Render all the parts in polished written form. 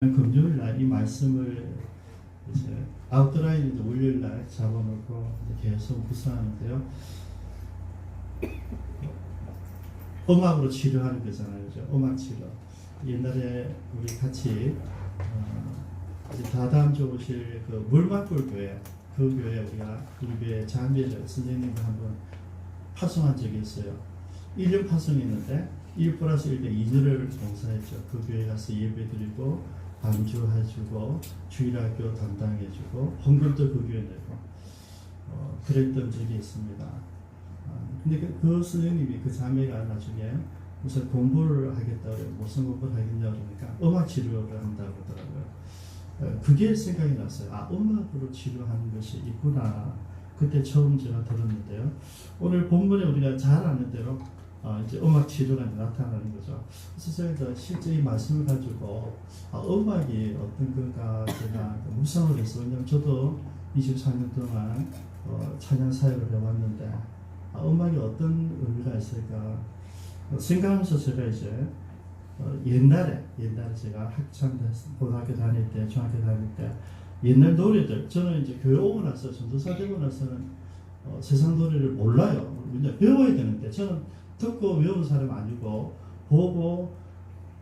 금요일 날 이 말씀을 이제 아웃라인 이제 월요일 날 잡아놓고 이제 계속 묵상하는데요. 음악으로 치료하는 거잖아요, 그죠? 음악 치료. 옛날에 우리 같이 이제 다다음 주 오실 그 물만골 교회, 그 교회 우리 교회 자매를 선생님과 한번 파송한 적이 있어요. 1년 파송했는데 1 플러스 1대 2년을 봉사했죠. 그 교회 가서 예배드리고 반주해주고 주일학교 담당해주고 헌금도 그 교회 내고 그랬던 적이 있습니다. 근데 그 선생님이 그 자매가 나중에 무슨 공부를 하겠다고 무슨 공부를 하겠냐고 그러니까 음악 치료를 한다고 하더라고요. 그게 생각이 났어요. 아, 음악으로 치료하는 것이 있구나. 그때 처음 제가 들었는데요. 오늘 본문에 우리가 잘 아는 대로 이제 음악 치료가 나타나는 거죠. 그래서 제가 실제 이 말씀을 가지고 음악이 어떤 건가 제가 묵상을 했어요. 왜냐하면 저도 24년 동안 찬양 사역을 해왔는데 음악이 어떤 의미가 있을까 생각하면서 제가 이제 옛날에 제가 학창 고등학교 다닐 때, 중학교 다닐 때 옛날 노래들, 저는 이제 교회 오고 나서 전도사 되고 나서는 세상 노래를 몰라요. 왜냐하면 배워야 되는데 저는 듣고 외우는 사람 아니고 보고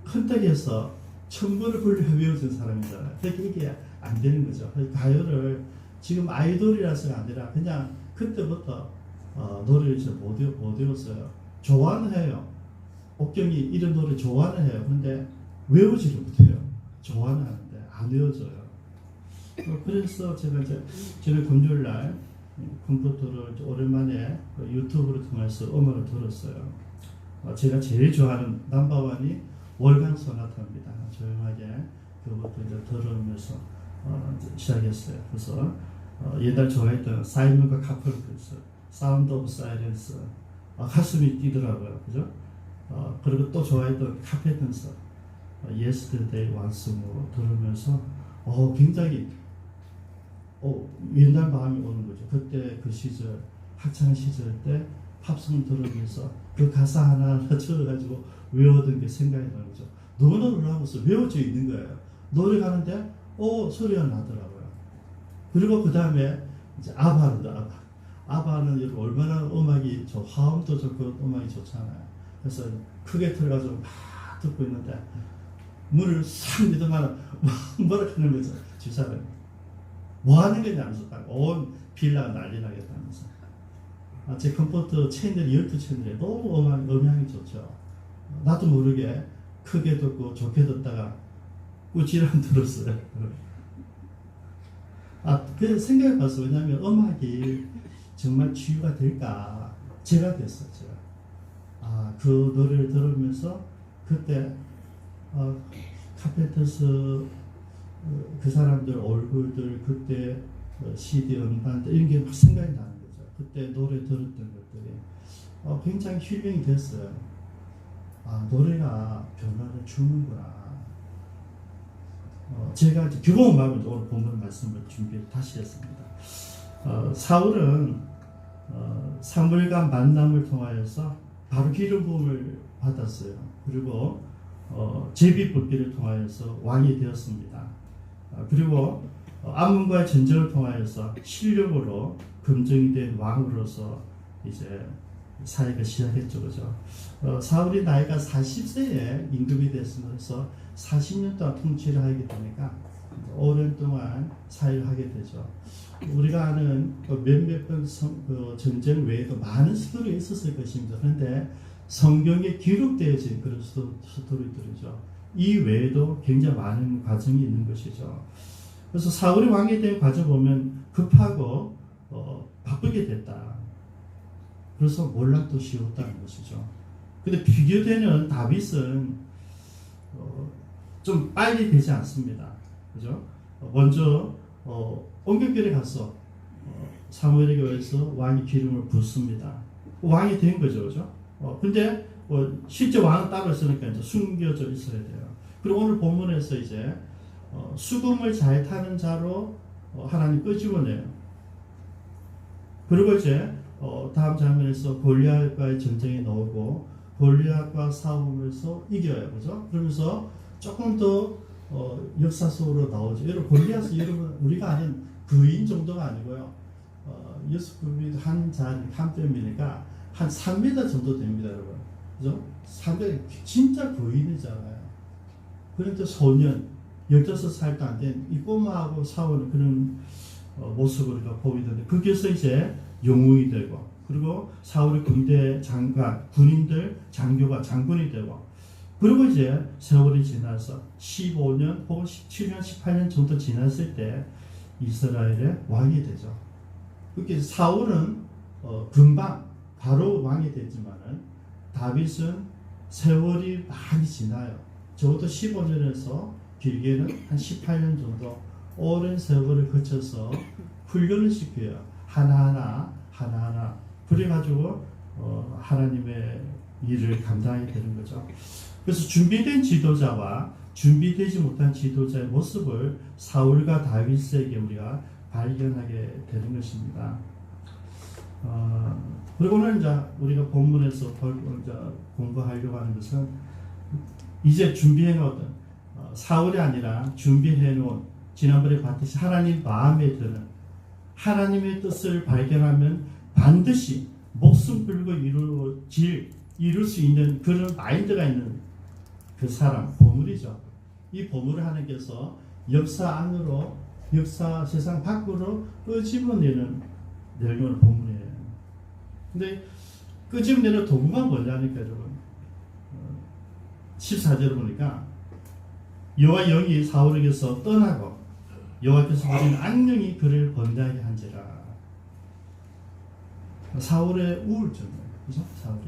컨택해서 천부를 불려 외워준 사람이잖아요. 그러니까 이게 안 되는 거죠. 가요를 지금 아이돌이라서가 아니라 그냥 그때부터 노래를 잘 못 외웠어요. 좋아는 해요. 옥경이 이런 노래 좋아는 해요. 근데 외우지를 못해요. 좋아는 하는데 안 외워져요. 그래서 제가 이제 저는 금요일날 컴퓨터를 오랜만에 유튜브를 통해서 음악을 들었어요. 제가 제일 좋아하는 넘버원이 월간 소나타입니다. 조용하게 그것도 이제 들으면서 이제 시작했어요. 그래서 옛날 좋아했던 사이먼과 카플러스, 사운드 오브 사이렌스, 가슴이 뛰더라고요, 그죠? 그리고 또 좋아했던 카페턴스, 예스터데이 완스모 들으면서 굉장히 옛날 마음이 오는 거죠. 그때 그 시절 학창 시절 때 팝송 들으면서 그 가사 하나 적어가지고 외우던 게 생각이 나는 거죠. 노래를 하면서 외워져 있는 거예요. 노래 가는데 소리가 나더라고요. 그리고 그 다음에 이제 아바는 여러분 얼마나 음악이 화음도 좋고 음악이 좋잖아요. 그래서 크게 틀어가지고 막 듣고 있는데 문을 싹 믿으면 뭐라 하는 거죠. 주사람이 뭐 하는 거냐면서 온 빌라가 난리 나겠다면서. 제 컴포터 채널 12채널에 너무 음향이 좋죠. 나도 모르게 크게 듣고 좋게 듣다가 꾸지람 들었어요. 그래서 생각해 봤어요. 왜냐하면 음악이 정말 치유가 될까? 제가 됐어요. 그 노래를 들으면서 그때 카펜터스 그 사람들 얼굴들 그때 CD 음반들 이런 게 막 생각이 나는 거죠. 그때 노래 들었던 것들이 굉장히 힐링이 됐어요. 노래가 변화를 주는구나. 제가 이제 경험을 하고 오늘 본문 말씀을 다시 했습니다. 사울은 사무엘과 만남을 통하여서 바로 기름 부음을 받았어요. 그리고 제비 뽑기를 통하여서 왕이 되었습니다. 그리고 암몬과의 전쟁을 통하여서 실력으로 검증이 된 왕으로서 이제 사회가 시작했죠, 그죠? 사울이 나이가 40세에 임금이 됐으면서 40년 동안 통치를 하게 되니까 오랜 동안 사회를 하게 되죠. 우리가 아는 몇몇 번 전쟁 외에도 많은 스토리가 있었을 것입니다. 그런데 성경에 기록되어진 그런 스토리들이죠. 이 외에도 굉장히 많은 과정이 있는 것이죠. 그래서 사울이 왕이 된 과정 보면 급하고 바쁘게 됐다. 그래서 몰락도 쉬웠다는 것이죠. 근데 비교되는 다윗은 좀 빨리 되지 않습니다. 그죠? 먼저 온경결에 가서 사무엘에게 와서 왕이 기름을 붓습니다. 왕이 된 거죠, 그죠? 근데 실제 왕은 따로 있으니까 이제 숨겨져 있어야 돼요. 그리고 오늘 본문에서 이제 수금을 잘 타는 자로 하나님 끄집어내요. 그리고 이제 다음 장면에서 골리앗과의 전쟁에 나오고 골리앗과 싸우면서 이겨요, 그죠? 그러면서 조금 더 역사 속으로 나오죠. 여러분 골리앗은 여러분 우리가 아는 거인 정도가 아니고요. 여섯굽이 한 뼘이니까 한 3m 정도 됩니다, 여러분. 그죠? 3m 진짜 거인이잖아요. 그런데 소년 15살도 안 된 이 꼬마하고 싸우는 그런 모습을 우리가 보게 되는데 거기에서 이제 영웅이 되고 그리고 사울의 군대 장관, 군인들 장교가 장군이 되고 그리고 이제 세월이 지나서 15년 혹은 17년, 18년 정도 지났을 때 이스라엘의 왕이 되죠. 그렇게 사울은 금방 바로 왕이 되지만은 다윗은 세월이 많이 지나요. 적어도 15년에서 길게는 한 18년 정도 오랜 세월을 거쳐서 훈련을 시켜요. 하나하나 그래가지고 하나님의 일을 감당하게 되는 거죠. 그래서 준비된 지도자와 준비되지 못한 지도자의 모습을 사울과 다윗에게 우리가 발견하게 되는 것입니다. 그리고는 이제 우리가 본문에서 공부하려고 하는 것은 이제 준비해놓은 사울이 아니라 준비해놓은 지난번에 봤듯이 하나님 마음에 드는 하나님의 뜻을 발견하면 반드시 목숨 걸고 이룰 수 있는 그런 마인드가 있는 그 사람, 보물이죠. 이 보물을 하나님께서 역사 안으로, 역사 세상 밖으로 끄집어내는 내용을 보물이에요. 근데 끄집어내는 도구가 뭐냐니까 여러분. 14절을 보니까 여호와 영이 사울에게서 떠나고 여호와께서 보신 악령이 그를 번뇌하게 한지라. 사울의 우울증이에요. 그죠? 사울이.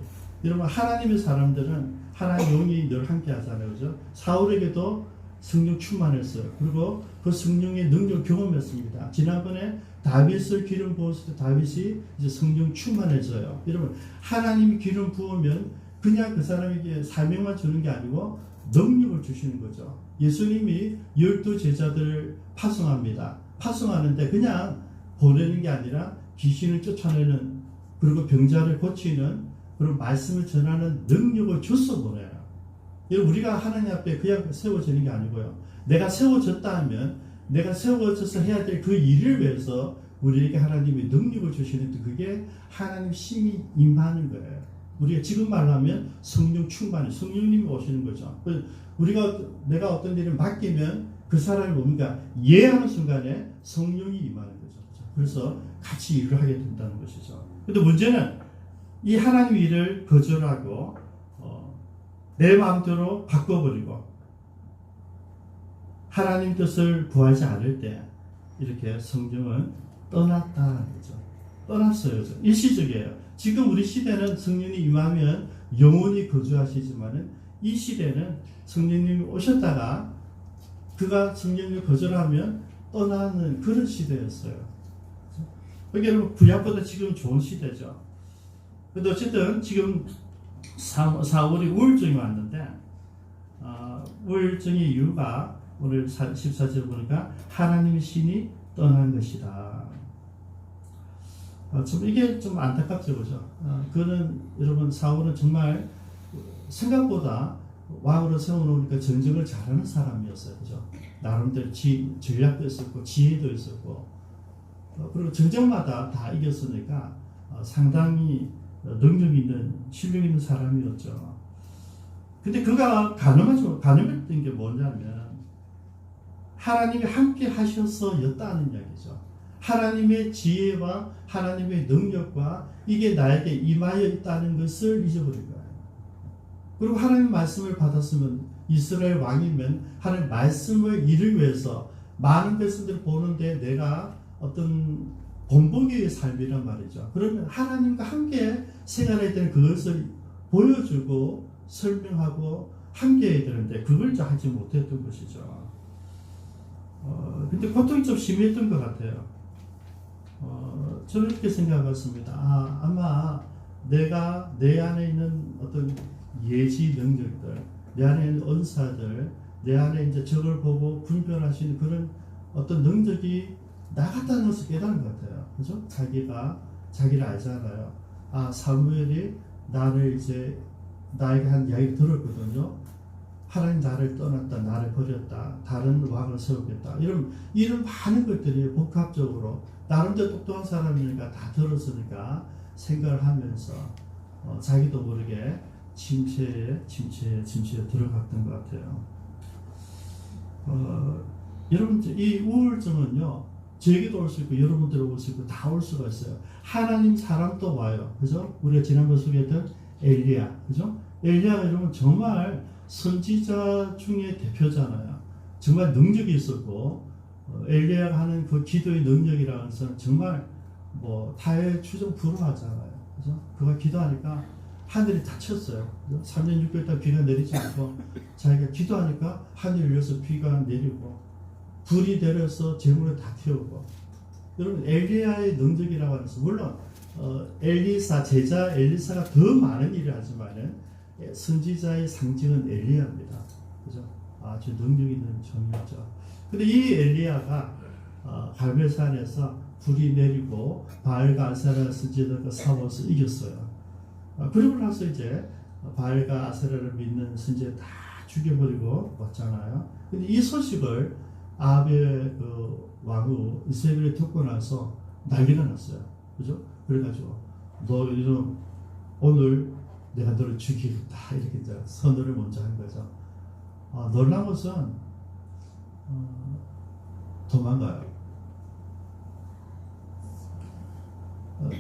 여러분 하나님의 사람들은 하나님의 영이 늘 함께 하잖아요. 그죠? 사울에게도 성령 충만했어요. 그리고 그 성령의 능력을 경험했습니다. 지난번에 다윗을 기름 부었을 때 다윗이 이제 성령 충만해져요. 여러분 하나님이 기름 부으면 그냥 그 사람에게 사명만 주는 게 아니고 능력을 주시는 거죠. 예수님이 12 제자들을 파송합니다. 파송하는데 그냥 보내는 게 아니라 귀신을 쫓아내는 그리고 병자를 고치는 그리고 말씀을 전하는 능력을 줘서 보내요. 우리가 하나님 앞에 그냥 세워지는 게 아니고요. 내가 세워졌다 하면 내가 세워져서 해야 될 그 일을 위해서 우리에게 하나님이 능력을 주시는데 그게 하나님 심히 임하는 거예요. 우리가 지금 말하면 성령 충만이 성령님이 오시는 거죠. 내가 어떤 일을 맡기면 그 사람이 뭡니까? 예하는 순간에 성령이 임하는 거죠. 그래서 같이 일을 하게 된다는 것이죠. 근데 문제는 이 하나님 일을 거절하고 내 마음대로 바꿔버리고 하나님 뜻을 구하지 않을 때 이렇게 성령은 떠났다는 거죠. 떠났어요. 일시적이에요. 지금 우리 시대는 성령이 임하면 영원히 거주하시지만은 이 시대는 성령님이 오셨다가 그가 성령을 거절하면 떠나는 그런 시대였어요. 그러니까 여러분 구약보다 지금 좋은 시대죠. 근데 어쨌든 지금 사울이 우울증이 왔는데 우울증의 이유가 오늘 14절 보니까 하나님의 신이 떠난 것이다. 이게 좀 안타깝죠, 그죠? 그는 여러분 사울은 정말 생각보다 왕으로 세워놓으니까 전쟁을 잘하는 사람이었어요, 그죠? 나름대로 전략도 있었고 지혜도 있었고 그리고 전쟁마다 다 이겼으니까 상당히 능력 있는 실력 있는 사람이었죠. 근데 그가 가늠했던 게 뭐냐면 하나님이 함께 하셔서였다는 이야기죠. 하나님의 지혜와 하나님의 능력과 이게 나에게 임하여 있다는 것을 잊어버린 거예요. 그리고 하나님의 말씀을 받았으면 이스라엘 왕이면 하나님의 말씀을 이루기 위해서 많은 백성들을 보는데 내가 어떤 본보기의 삶이란 말이죠. 그러면 하나님과 함께 생활해야 되는 그것을 보여주고 설명하고 함께 해야 되는데 그걸 하지 못했던 것이죠. 근데 고통이 좀 심했던 것 같아요. 저는 이렇게 생각했습니다. 아마 내가 내 안에 있는 어떤 예지 능력들, 내 안에 있는 은사들, 내 안에 이제 저걸 보고 분별할 수 있는 그런 어떤 능력이 나갔다는 것을 깨달은 것 같아요. 그죠? 자기를 알잖아요. 사무엘이 나에게 한 이야기를 들었거든요. 하나님 나를 떠났다, 나를 버렸다, 다른 왕을 세우겠다. 이런 많은 것들이 복합적으로 나름대로 똑똑한 사람이니까 다 들었으니까 생각을 하면서 자기도 모르게 침체에 들어갔던 것 같아요. 여러분, 이 우울증은요, 저에게도 올 수 있고 여러분들 올 수 있고 다 올 수가 있어요. 하나님 사람도 와요. 그죠? 우리가 지난번 소개했던 엘리야. 그죠? 엘리야가 여러분 정말 선지자 중에 대표잖아요. 정말 능력이 있었고, 엘리야가 하는 그 기도의 능력이라는 것은 정말 뭐 타의 추정 불허하잖아요. 그죠? 그가 기도하니까 하늘이 닫혔어요. 3년 6개월 동안 비가 내리지 않고 자기가 기도하니까 하늘이 열려서 비가 내리고 불이 내려서 재물을 다 태우고. 여러분, 엘리야의 능력이라고 하는 것은 물론 엘리사 제자 엘리사가 더 많은 일을 하지만은 선지자의 상징은 엘리야입니다. 그죠? 아주 능력 있는 종이었죠. 근데 이 엘리야가 갈멜산에서 불이 내리고 바알과 아세라 선지자들과 싸워서 이겼어요. 그러고 나서 이제 바알과 아세라를 믿는 선지자 다 죽여버리고 왔잖아요. 근데 이 소식을 아합의 그 왕후 이세벨이 듣고 나서 난리가 났어요. 그죠? 그래가지고 너 이런 오늘 내가 너를 죽이겠다 이렇게 이제 선언을 먼저 한 거죠. 놀라운 것은 도망가요.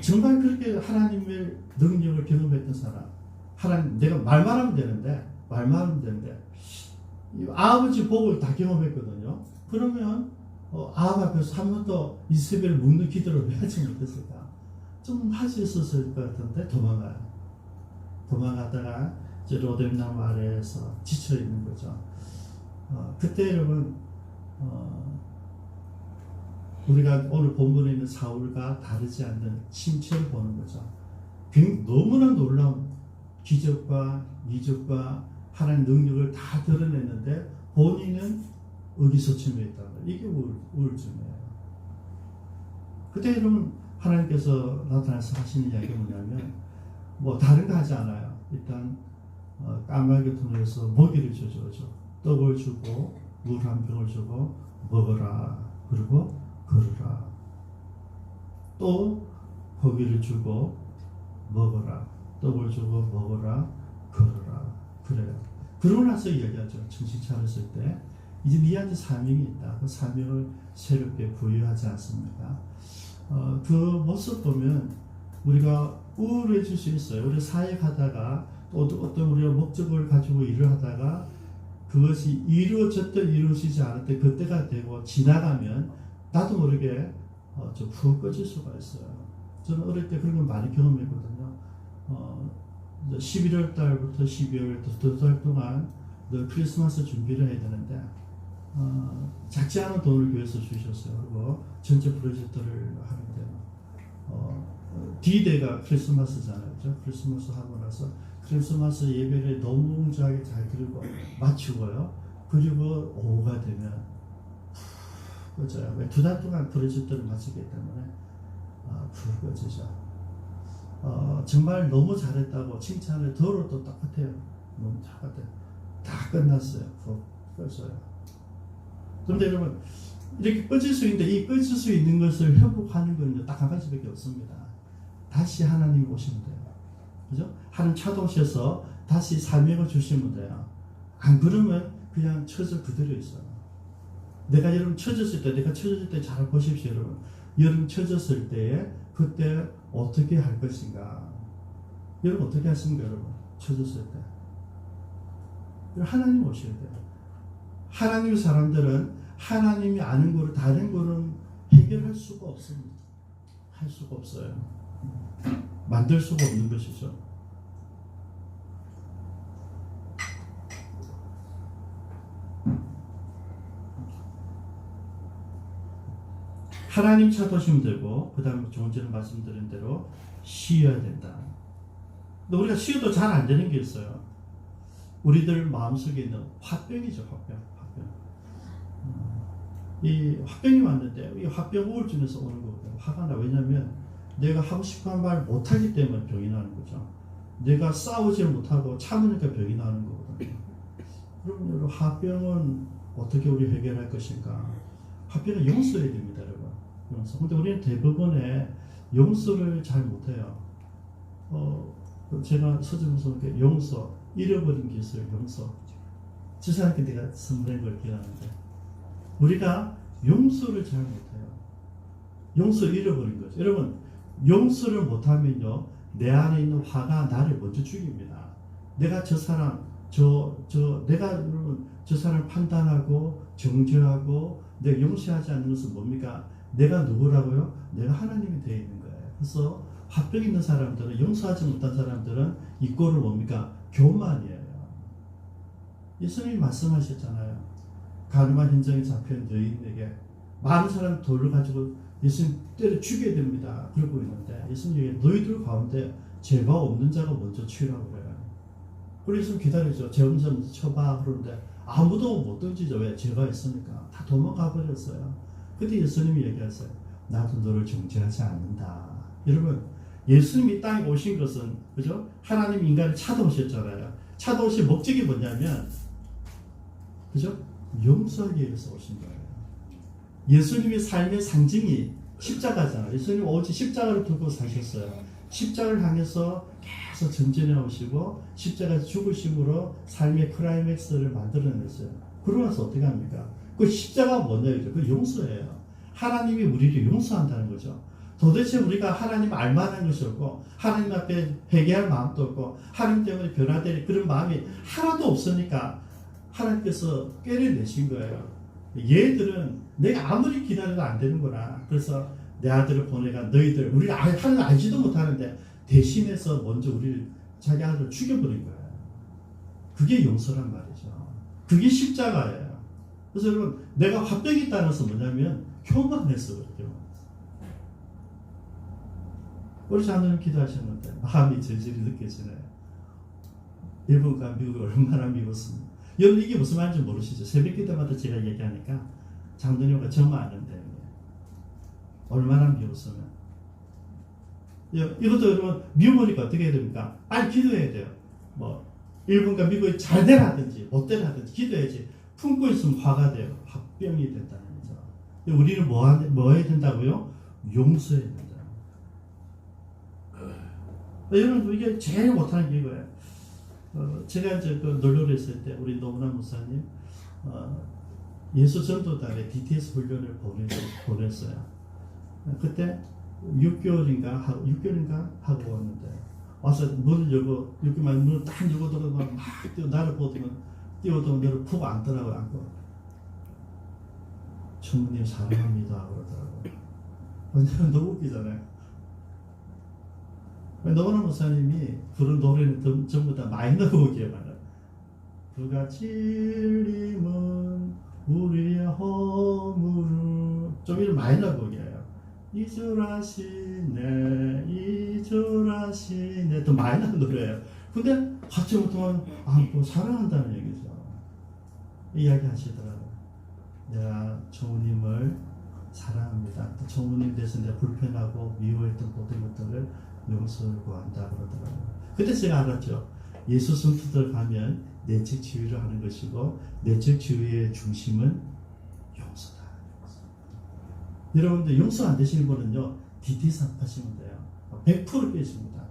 정말 그렇게 하나님의 능력을 경험했던 사람, 하나님 내가 말만 하면 되는데 아버지 복을 다 경험했거든요. 그러면 아합 앞에서 한 번도 이세벨을 묻는 기도를 왜 하지 못했을까? 좀 할 수 있었을 것 같은데 도망가다가 이제 로뎀나무 아래에서 지쳐 있는 거죠. 그때 여러분 우리가 오늘 본문에 있는 사울과 다르지 않는 침체를 보는 거죠. 너무나 놀라운 기적과 이적과 하나님 능력을 다 드러냈는데 본인은 의기소침해 있다는 거예요. 이게 우울증이에요. 그때 여러분 하나님께서 나타나서 하시는 이야기가 뭐냐면 뭐 다른 거 하지 않아요. 일단 까마귀 통해서 먹이를 주죠. 떡을 주고 물 한 병을 주고 먹어라. 그리고 걸어라. 또 고기를 주고 먹어라. 떡을 주고 먹어라. 걸어라. 그래요. 그러고 나서 이야기하죠. 정신 차렸을 때 이제 네한테 사명이 있다. 그 사명을 새롭게 부여하지 않습니까? 그 모습 보면 우리가 우울해질 수 있어요. 우리 사역하다가 또 어떤 우리가 목적을 가지고 일을 하다가 그것이 이루어졌든 이루어지지 않았든 그때가 되고 지나가면 나도 모르게 좀 푹 꺼질 수가 있어요. 저는 어릴 때 그런 걸 많이 경험했거든요. 11월 달부터 12월 두 달 동안 늘 크리스마스 준비를 해야 되는데 작지 않은 돈을 교회에서 주셨어요. 그리고 전체 프로젝트를 하는데요. D-Day가 크리스마스잖아요. 그죠? 크리스마스 하고 나서 크리스마스 예배를 너무 웅장하게 잘 드리고 마치고요. 그리고 오후가 되면 꺼져요. 왜? 2달 동안 프로젝트를 마치기 때문에 푹 꺼지죠. 정말 너무 잘했다고 칭찬을 들어도 똑같아요. 너무 똑같아요. 다 끝났어요. 푹 꺼져요. 그런데 여러분 이렇게 꺼질 수 있는데 이 꺼질 수 있는 것을 회복하는 건 딱 한 가지밖에 없습니다. 다시 하나님이 오시면 돼요. 그죠? 하나님 찾아오셔서 다시 사명을 주시면 돼요. 안 그러면 그냥 처져 그대로 있어요. 내가 여러분 처졌을 때 잘 보십시오. 여러분 처졌을 때에 그때 어떻게 할 것인가? 여러분 어떻게 하십니까? 여러분 처졌을 때 하나님 오셔야 돼요. 하나님의 사람들은 하나님이 아는 거를 다른 거는 해결할 수가 없습니다. 할 수가 없어요. 만들 수가 없는 것이죠. 하나님 찾으시면 되고 그 다음에 조금 전에 말씀드린 대로 쉬어야 된다. 근데 우리가 쉬어도 잘 안 되는 게 있어요. 우리들 마음속에 있는 화병이죠. 화병. 이 화병이 왔는데 이 화병 우울증에서 오는 거거든요. 화가 나. 왜냐하면 내가 하고 싶은 말 못하기 때문에 병이 나는 거죠. 내가 싸우지 못하고 참으니까 병이 나는 거거든요. 여러분, 화병은 어떻게 우리 해결할 것인가? 화병은 용서해야 됩니다, 여러분. 용서. 근데 우리는 대부분의 용서를 잘 못해요. 제가 서점에서 용서, 잃어버린 기술, 용서. 저 사람께 내가 선물한 걸 기억하는데, 우리가 용서를 잘 못해요. 용서 잃어버린 거죠. 여러분, 용서를 못하면요, 내 안에 있는 화가 나를 먼저 죽입니다. 내가 저 사람, 내가 여러분, 저 사람을 판단하고, 정죄하고, 내가 용서하지 않는 것은 뭡니까? 내가 누구라고요? 내가 하나님이 되어 있는 거예요. 그래서 화병 있는 사람들은, 용서하지 못한 사람들은 이 꼴을 뭡니까? 교만이에요. 예수님이 말씀하셨잖아요. 가늠한 현장에 잡힌 여인에게 많은 사람 돌을 가지고 예수님 때려 죽여야 됩니다. 그러고 있는데 예수님이 너희들 가운데 죄가 없는 자가 먼저 치라고 그래요. 그래서 예수님 기다리죠. 죄 없는 자 먼저 쳐봐. 그러는데 아무도 못 던지죠. 왜? 죄가 있으니까. 다 도망가 버렸어요. 그때 예수님이 얘기하세요. 나도 너를 정죄하지 않는다. 여러분, 예수님이 땅에 오신 것은, 그죠? 하나님 인간을 찾아오셨잖아요. 찾아오신 목적이 뭐냐면, 그죠? 용서하기 위해서 오신 거예요. 예수님의 삶의 상징이 십자가잖아요. 예수님 오직 십자가를 두고 사셨어요. 십자가를 향해서 계속 전진해 오시고 십자가 죽으심으로 삶의 클라이맥스를 만들어냈어요. 그러고 나서 어떻게 합니까? 그 십자가가 뭐냐죠? 그 용서예요. 하나님이 우리를 용서한다는 거죠. 도대체 우리가 하나님 알만한 것이 없고 하나님 앞에 회개할 마음도 없고 하나님 때문에 변화될 그런 마음이 하나도 없으니까 하나님께서 꿰내내신 거예요. 얘들은 내가 아무리 기다려도 안 되는구나. 그래서 내 아들을 보내가 너희들, 우리가 하나님 알지도 못하는데 대신해서 먼저 우리를 자기 아들을 죽여버린 거예요. 그게 용서란 말이죠. 그게 십자가예요. 그래서 여러분, 내가 화병이 있다는 것은 뭐냐면 교만해서 그래요. 우리 자녀는 기도하셨는데 마음이 절절히 느껴지네요. 일본과 미국을 얼마나 미웠습니다. 여러분, 이게 무슨 말인지 모르시죠? 새벽 기도마다 제가 얘기하니까 장로님과 저만 아는데 얼마나 미웠으면. 이것도 여러분 미워보니까 어떻게 해야 됩니까? 빨리 기도해야 돼요. 뭐 일본과 미국이 잘 되라든지 못 되라든지 기도해야지. 품고 있으면 화가 돼요. 화병이 된다는 거죠. 우리는 뭐 해야 된다고요? 용서해야 된다. 여러분, 이게 제일 못하는 게 이거예요. 제가 이제 그 놀러를 했을 때 우리 노무나 목사님 예수 전도단에 DTS 훈련을 보냈어요. 그때 6개월인가 하고 왔는데 와서 문을 열고 6개월 만에 문을 딱 열고 들어가면 막 나를 뛰어도 너를 푹 안더라고요. 안고 청문님 사랑합니다 그러더라고요. 너무 웃기잖아요. 노무나 목사님이 부른 노래는 전부 다 마이너 곡이에요. 그가 찔림은 우리의 허물을, 좀 이런 마이너 곡이에요. 이절하시네 또 마이너 노래예요. 근데 갑자기부터 안고 사랑한다는 얘기죠. 이야기 하시더라고요. 내가 정우님을 사랑합니다. 또 정우님 대해서 내가 불편하고 미워했던 모든 것들을 용서를 구한다 그러더라고요. 그때 제가 알았죠. 예수 성도들 가면 내적 치유를 하는 것이고 내적 치유의 중심은 용서다. 여러분들 용서 안 되시는 분은요, DTS 하시면 돼요. 100% 깨집니다.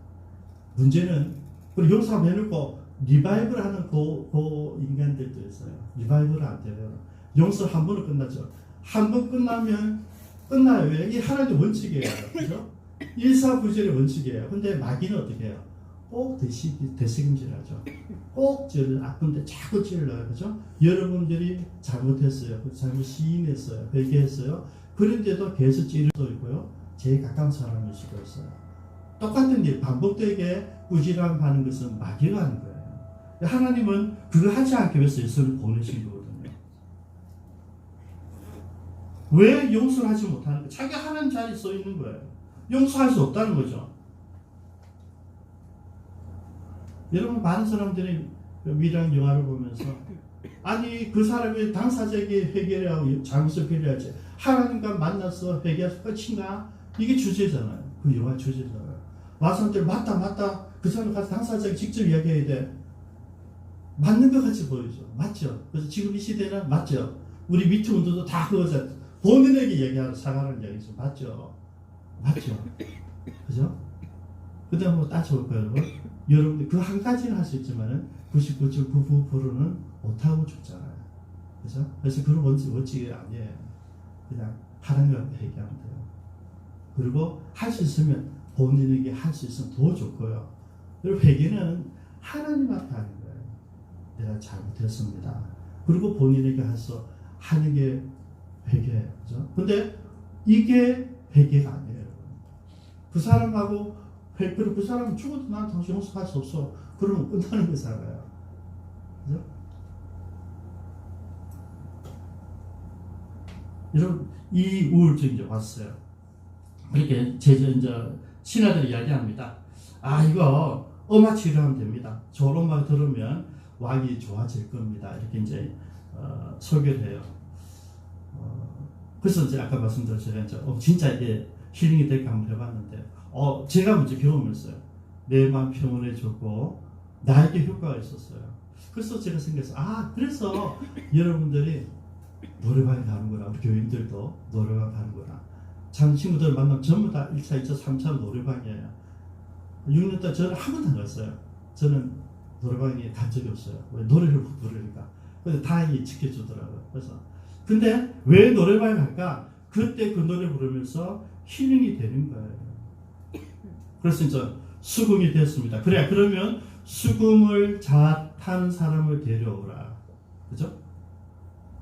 문제는 그리고 용서하면 해놓고 리바이벌 하는 그 인간들도 있어요. 리바이벌은 안 돼요. 용서 한 번은 끝나죠. 한 번 끝나면 끝나요. 왜? 이게 하나님의 원칙이에요. 그죠? 일사부절의 원칙이에요. 근데 마귀는 어떻게 해요? 꼭 되새김질하죠. 꼭 저를 아픈데 자꾸 찔러요. 그죠? 여러분들이 잘못했어요. 잘못 시인했어요. 회개했어요. 그런데도 계속 찌를 수도 있고요. 제일 가까운 사람일 수도 있어요. 똑같은 일, 반복되게 꾸지람 하는 것은 마귀가 하는 거예요. 하나님은 그걸 하지 않기 위해서 예수를 보내신 거거든요. 왜 용서를 하지 못하는 거예요? 자기가 하는 자리에 써 있는 거예요. 용서할 수 없다는 거죠. 여러분, 많은 사람들이 미랑 영화를 보면서 아니 그 사람이 당사자에게 회개하고 잘못을 회개하지 하나님과 만나서 회개해서 끝인가? 이게 주제잖아요. 그 영화 주제잖아요. 마사람들 맞다 그 사람 가서 당사자에게 직접 이야기해야 돼. 맞는 것 같이 보이죠. 맞죠? 그래서 지금 이 시대는 맞죠. 우리 미투 운동도 다 그거죠. 본인에게 얘기하는 사과를 얘기죠. 맞죠? 맞죠? 그죠? 그 다음 뭐 따져볼 거예요, 여러분. 여러분들 그 한 가지는 할 수 있지만은 99.99%는 못하고 죽잖아요. 그죠? 그래서 그런 원칙이 아니에요. 그냥 하는 걸 얘기하면 돼요. 그리고 할 수 있으면 본인에게 할 수 있으면 더 좋고요. 그리고 회개는 하나님 앞에 하는 거예요. 내가 잘못했습니다. 그리고 본인에게 하는 게 회개예요. 그죠? 근데 이게 회개가 아니에요. 그 사람하고 그리고 그 사람은 죽어도 난 당신 용서할 수 없어. 그러면 끝나는 거잖아요. 그죠? 여러분, 이 우울증이 이제 왔어요. 그렇게 이제 신하들이 이야기합니다. 아, 이거 음악 치료하면 됩니다. 좋은 음악 들으면 왕이 좋아질 겁니다. 이렇게 이제 소개를 해요. 그래서 이제 아까 말씀드렸죠. 진짜 이게 힐링이 될까 한번 해봤는데, 제가 먼저 경험했어요. 내 마음 평온해졌고 나에게 효과가 있었어요. 그래서 제가 생각했어요. 그래서 여러분들이 노래방에 가는구나. 우리 교인들도 노래방 가는구나. 참 친구들 만나면 전부 다 1차, 2차, 3차 노래방이에요. 6년 동안 저는 한 번도 안 갔어요. 저는 노래방에 간 적이 없어요. 왜? 노래를 못 부르니까. 근데 다행히 지켜주더라고요. 그래서 근데 왜 노래방에 갈까? 그때 그 노래 부르면서 힐링이 되는 거예요. 그래서 이제 수금이 됐습니다. 그래, 그러면 수금을 잘 타는 사람을 데려오라. 그죠?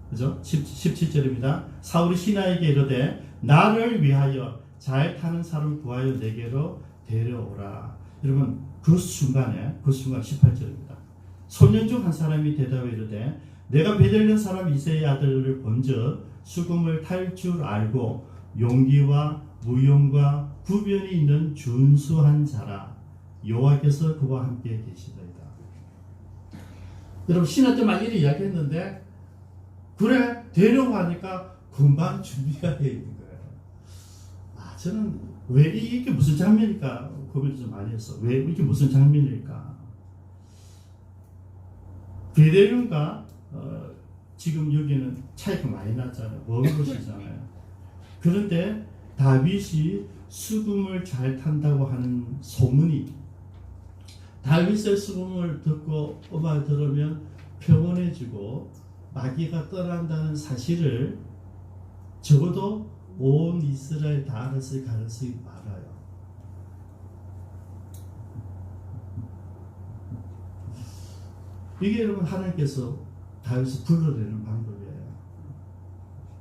그죠? 17절입니다. 사울이 신하에게 이르되 나를 위하여 잘 타는 사람을 구하여 내게로 데려오라. 여러분, 그 순간 18절입니다. 소년 중 한 사람이 대답해 이르되 내가 베들레헴 사람 이새의 아들을 본즉 수금을 탈 줄 알고 용기와 무용과 구변이 있는 준수한 자라. 여호와께서 그와 함께 계시더이다. 여러분, 신하 때 막 이렇게 이야기했는데 그래, 데려가니까 금방 준비가 되어 있는 거예요. 저는 왜 이게 무슨 장면일까 고민을 좀 많이 했어. 왜 이게 무슨 장면일까? 베델과 지금 여기는 차이가 많이 났잖아요. 먼 곳이잖아요. 그런데 다윗이 수금을 잘 탄다고 하는 소문이, 다윗의 수금을 듣고 음악을 들으면 평온해지고 마귀가 떠난다는 사실을 적어도 온 이스라엘 다 알았을 가능성이 많아요. 이게 여러분 하나님께서 다윗을 불러내는 방법이에요.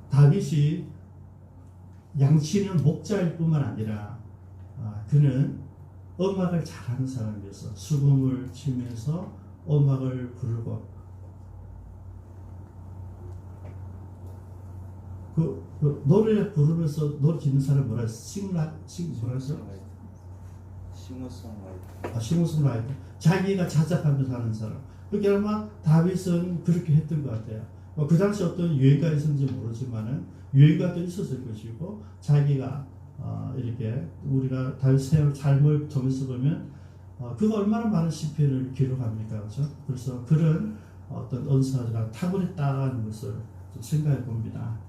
다윗이 양치는 목자일 뿐만 아니라 그는 음악을 잘하는 사람이어서 수금을 치면서 음악을 부르고 그 노래 부르면서 노래 짓는 사람 뭐라 했어? 싱어송라이터. 자기가 자작하면서 하는 사람. 그게 아마 다윗은 그렇게 했던 것 같아요. 그 당시 어떤 유행가 있었는지 모르지만은 유행가도 있었을 것이고 자기가 이렇게 우리가 다윗의 삶을 통해서 보면 그가 얼마나 많은 시편을 기록합니까, 그렇죠? 그래서 그런 어떤 은사가 탁월했다는 것을 좀 생각해 봅니다.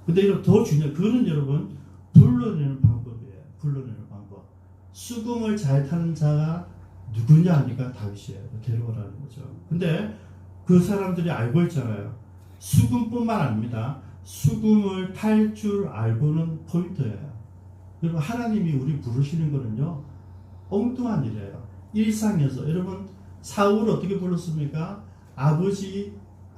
근데 이거 더 중요한, 그는 여러분 불러내는 방법이에요. 불러내는 방법. 수금을 잘 타는 자가 누구냐 하니까 다윗이에요. 데려오라는 거죠. 근데 그 사람들이 알고 있잖아요. 수금뿐만 아닙니다. 수금을 탈 줄 알고는 포인트예요. 여러분, 하나님이 우리 부르시는 거는요, 엉뚱한 일이에요. 일상에서 여러분, 사울을 어떻게 불렀습니까?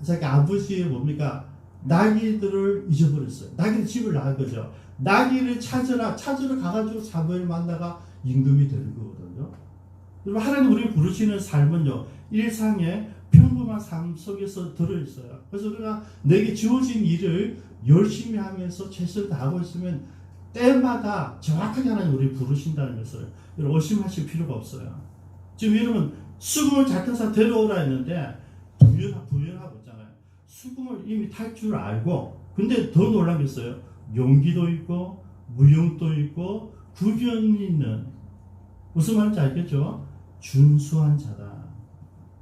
자기 아버지의 뭡니까? 나귀들을 잊어버렸어요. 나귀는 집을 나간 거죠. 나귀를 찾으러 가가지고 사무엘 만나가 임금이 되는 거거든요. 여러분, 하나님 우리 부르시는 삶은요, 일상의 평범한 삶 속에서 들어있어요. 그래서 우리가 내게 주어진 일을 열심히 하면서 최선을 다하고 있으면 때마다 정확하게 하나님 우리 부르신다는 것을 여러분 의심하실 필요가 없어요. 지금 여러분 수금을 잘 탄 사람 데려오라 했는데 부연하고 있잖아요. 수금을 이미 탈 줄 알고, 근데 더 놀란 게 있어요. 용기도 있고 무용도 있고 구변이 있는, 무슨 말인지 알겠죠? 준수한 자다.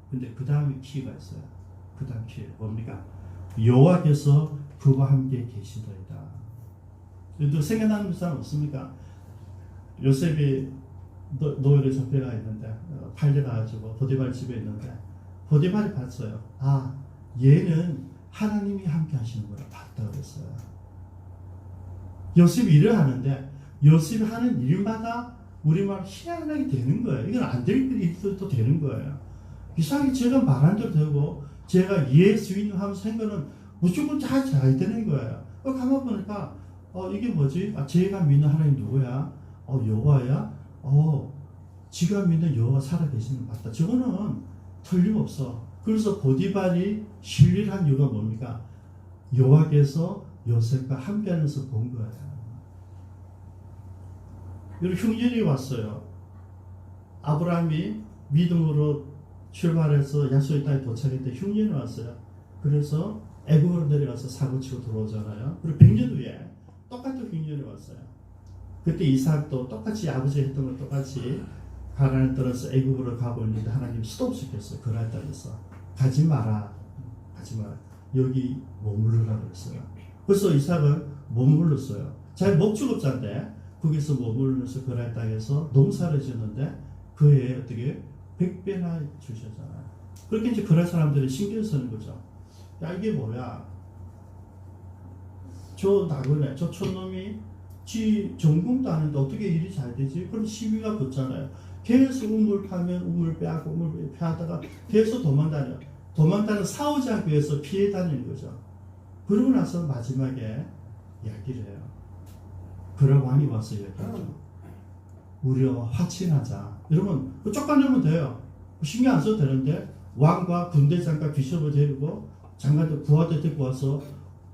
근데 그 다음에 키가 있어요. 그 다음 키 뭡니까? 여호와께서 그와 함께 계시더이다. 또 생각나는 사람 없습니까? 요셉이 노예로 잡혀가 있는데 팔려가지고 보디발 집에 있는데 보디발이 봤어요. 아, 얘는 하나님이 함께 하시는구나 봤다 그랬어요. 요셉이 일을 하는데 요셉이 하는 일마다 우리말 희한하게 되는 거예요. 이건 안 될 일도 되는 거예요. 이상하게 제가 말한 대로 되고 제가 예수 있는 하면서 생각은 무조건 잘 되는 거예요. 가만 보니까 이게 뭐지? 제가 믿는 하나님 누구야? 여호와야? 지가 믿는 여호와 살아계시는 거 맞다. 저거는 틀림없어. 그래서 보디발이 신뢰한 이유가 뭡니까? 여호와께서 요셉과 함께하면서 본 거예요. 여기 흉년이 왔어요. 아브라함이 믿음으로 출발해서 약속의 땅에 도착했을 때 흉년이 왔어요. 그래서 애굽으로 내려가서 사고치고 들어오잖아요. 그리고 100년 후에 똑같은 흉년이 왔어요. 그때 이삭도 똑같이 아버지 했던 걸 똑같이 가난을 떨어서 애굽으로 가고 있는데 하나님 스톱시켰어요. 그날 땅에서 가지 마라. 여기 머무르라고 했어요. 그래서 이삭은 머물렀어요. 잘 목축업자인데 거기서 머물면서 그날 땅에서 농사를 지었는데 그에 어떻게 100배나 주셨잖아요. 그렇게 이제 그날 사람들이 신경 쓰는 거죠. 야, 이게 뭐야? 저 나그네, 저 촌놈이 지 전공도 아는데 어떻게 일이 잘 되지? 그럼 시비가 붙잖아요. 계속 우물 파면 우물 빼고 우물 빼하다가 계속 도망다녀 싸우지 않기 위해서 피해 다니는 거죠. 그러고 나서 마지막에 이야기를 해요. 그런 왕이 와서 얘기하죠. 우리와 화친하자. 여러분, 쫓아내면 돼요. 신경 안 써도 되는데 왕과 군대장과 비숍을 데리고 장관들 부하들 데리고 와서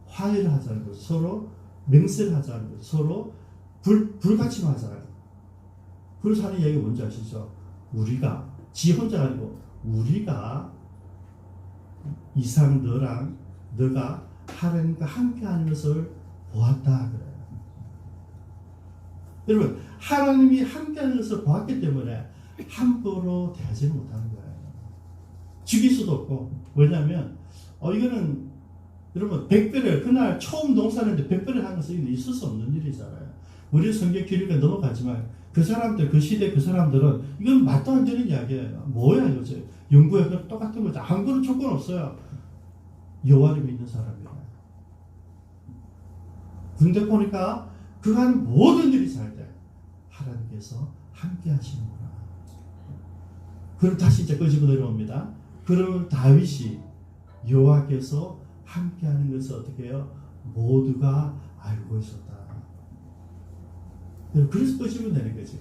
화해를 하자는 거죠. 서로 맹세를 하자는 거죠. 서로 불같이하자는 거죠. 그래서 하는 얘기가 뭔지 아시죠? 우리가 지 혼자가 아니고 우리가 이상 너가 하나님과 함께 하는 것을 보았다 그래요. 여러분, 하나님이 함께 하는 것을 보았기 때문에 함부로 대하지는 못하는 거예요. 죽일 수도 없고. 왜냐하면 이거는 여러분 100배를 그날 처음 농사하는데 100배를 하는 것은 있을 수 없는 일이잖아요. 우리 성경 기록에 넘어가지만 그 사람들, 그 시대 그 사람들은 이건 말도 안 되는 이야기예요. 뭐야 이거죠? 연구에 똑같은 거죠. 아무런 조건 없어요. 여호와를 믿는 사람이라. 근데 보니까 그 하는 모든 일이 잘 돼. 하나님께서 함께 하시는구나. 그럼 다시 이제 끄집어 내려옵니다. 그러면 다윗이 여호와께서 함께 하는 것을 어떻게 해요? 모두가 알고 있었다. 그래서 끄집어 내는 거죠.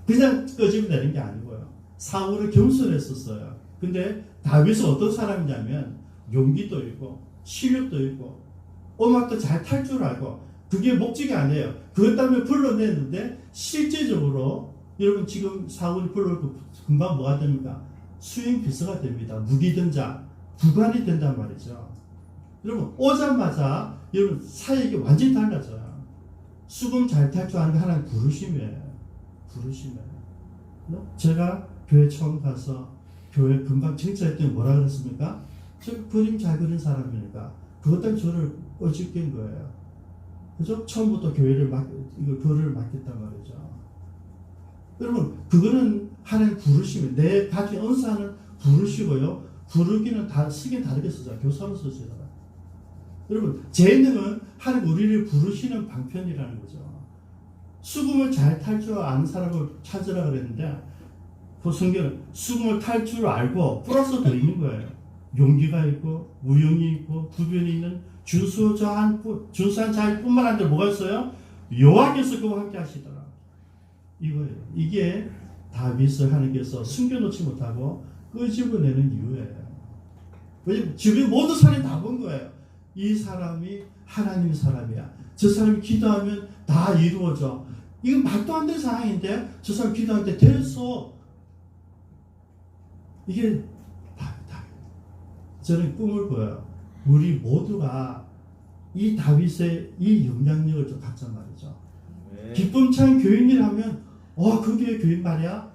그냥 끄집어 내는 게 아니고요. 사울을 겸손했었어요. 근데 다윗은 어떤 사람이냐면 용기도 있고 실력도 있고 음악도 잘 탈 줄 알고 그게 목적이 아니에요. 그것 때문에 불러냈는데 실제적으로 여러분 지금 사울이 불러놓고 금방 뭐가 됩니까? 수행 비서가 됩니다. 무기든자 부관이 된단 말이죠. 여러분 오자마자 여러분 사역이 완전히 달라져요. 수금 잘 탈 줄 아는 게 하나님 부르심이에요. 제가 교회 처음 가서 교회 금방 칭찬했더니 뭐라 그랬습니까? 저 그림 잘 그린 사람이니까 그것 때문에 저를 꼴찌낀 거예요. 그죠? 처음부터 교회를 교회를 맡겼단 말이죠. 여러분, 그거는 하나님 부르심이에요. 내 가진 은사는 부르시고요. 부르기는 쓰긴 다르게 쓰잖아요. 교사로 쓰시더라. 여러분, 재능은 하나님 우리를 부르시는 방편이라는 거죠. 수금을 잘 탈 줄 아는 사람을 찾으라 그랬는데, 그 성경은 수금을 탈 줄 알고 플러스 더 있는 거예요. 용기가 있고, 우영이 있고, 부변이 있는 준수한 자일뿐만 아니라 뭐가 있어요? 여호와께서 그와 함께 하시더라. 이거예요. 이게 다윗을 하나님께서 숨겨놓지 못하고 끄집어내는 이유예요. 왜냐면 주변 모든 사람이 다 본 거예요. 이 사람이 하나님의 사람이야. 저 사람이 기도하면 다 이루어져. 이건 말도 안 되는 상황인데 저 사람 기도할 때 됐어. 이게 다윗. 저는 꿈을 꿔요. 우리 모두가 이 다윗의 이 영향력을 좀 갖자 말이죠. 네. 기쁨찬 교인이라면 그 교회 교인 말이야.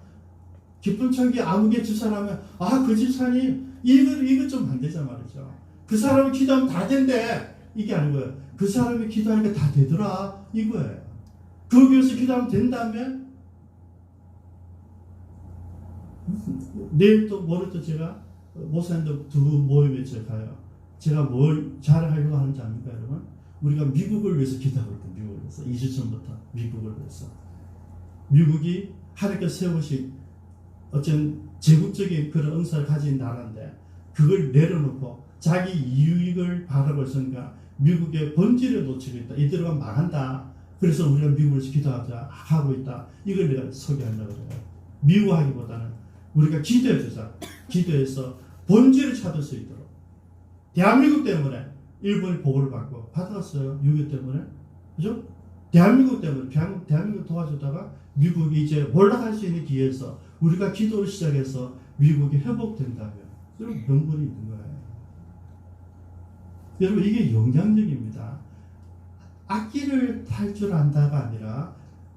기쁜 척이 아무개 주사라면 그 집사님 이거 좀 안 되자 말이죠. 그 사람이 기도하면 다 된대. 이게 아니고요. 그 사람이 기도하니까 다 되더라. 이거예요. 그 교회에서 기도하면 된다면 내일 또 모레 또 제가 목사님들 두 모임에 제가 가요. 제가 뭘 잘하려고 하는지 압니까 여러분? 우리가 미국을 위해서 기도하고 있다. 미국을 위해서 2주 전부터 미국을 위해서. 미국이 하나님께서 세우신 어떤 제국적인 그런 은사를 가진 나라인데 그걸 내려놓고 자기 이익을 바라고 있으니까 미국의 본질을 놓치고 있다. 이대로가 망한다. 그래서 우리가 미국에서 기도하자 하고 있다. 이걸 내가 소개하려고 그래요. 미워하기보다는 우리가 기도해주자. 기도해서 본질을 찾을 수 있도록. 대한민국 때문에 일본이 보고를 받고 받았어요. 6.25 때문에. 그죠? 대한민국 때문에 대한민국 도와주다가 미국이 이제 올라갈 수 있는 기회에서 우리가 기도를 시작해서 미국이 회복된다면 여러분 명분이 있는 거예요. 여러분 이게 영향력입니다. 악기를 탈 줄 안다가 아니라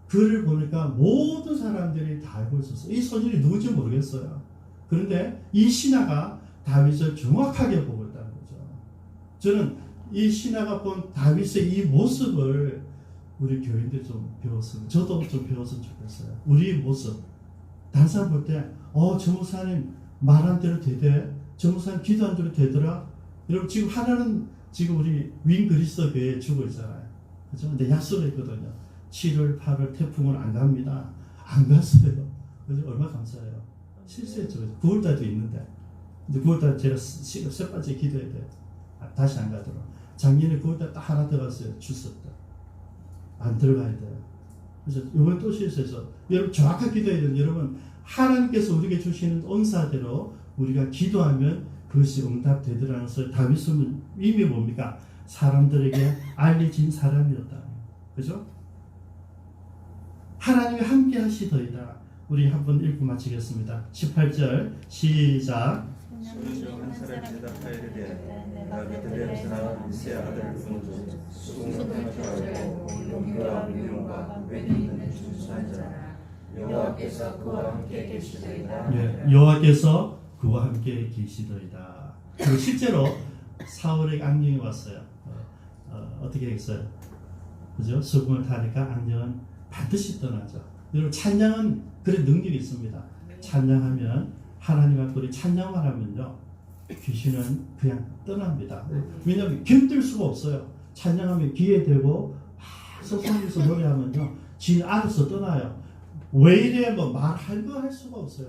글을 보니까 모든 사람들이 다 알고 있었어요. 이 소질이 누군지 모르겠어요. 그런데 이 신하가 다윗을 정확하게 보고 있다는 거죠. 저는 이 신하가 본 다윗의 이 모습을 우리 교인들 좀 배웠으면, 저도 좀 배웠으면 좋겠어요. 우리 모습. 다른 사람 볼 때, 저 목사님 말한 대로 되대. 저 목사님 기도한 대로 되더라. 여러분, 지금 하나는 지금 우리 윈 그리스도 교회에 주고 있잖아요. 그죠? 근데 약속을 했거든요. 7월, 8월 태풍을 안 갑니다. 안 갔어요. 그래서 얼마나 감사해요. 실수했죠. 9월달도 있는데. 근데 9월달 제가 세 번째 기도해야 돼요. 다시 안 가도록. 작년에 9월달 딱 하나 들어갔어요. 주셨다. 안 들어가야 돼요. 그래서 이번에 또 실수해서 여러분 정확하게 기도해야 돼요. 여러분 하나님께서 우리에게 주시는 은사대로 우리가 기도하면 그것이 응답되더라는 것을 다윗은 의미 뭡니까? 사람들에게 알려진 사람이었다. 그죠? 하나님이 함께 하시더이다. 우리 한번 읽고 마치겠습니다. 18절 시작. 한 사람이 대답하여 이르되 내가 베들레헴에서 나온 이세 아들 군주 수공성하고 용기와 미움과 weni 있는 준수한 여호와께서 그와 함께 계시더이다. 예, 여호와께서 그와 함께 계시더이다. 그리고 실제로 사울에게 악령이 왔어요. 어떻게 했어요? 그죠? 수금을 타니까 악령은 반드시 떠나죠. 여러분 찬양은 그런 능력이 있습니다. 찬양하면 하나님 앞에 우리 찬양만 하면요 귀신은 그냥 떠납니다. 왜냐하면 견딜 수가 없어요. 찬양하면 귀에 대고 소송에서 노래하면요 진 알아서 떠나요. 왜 이래 뭐 말할 거 할 수가 없어요.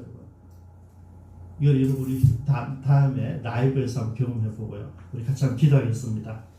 이거 여러분 우리 다음에 라이브에서 한번 경험해 보고요. 우리 같이 한번 기도하겠습니다.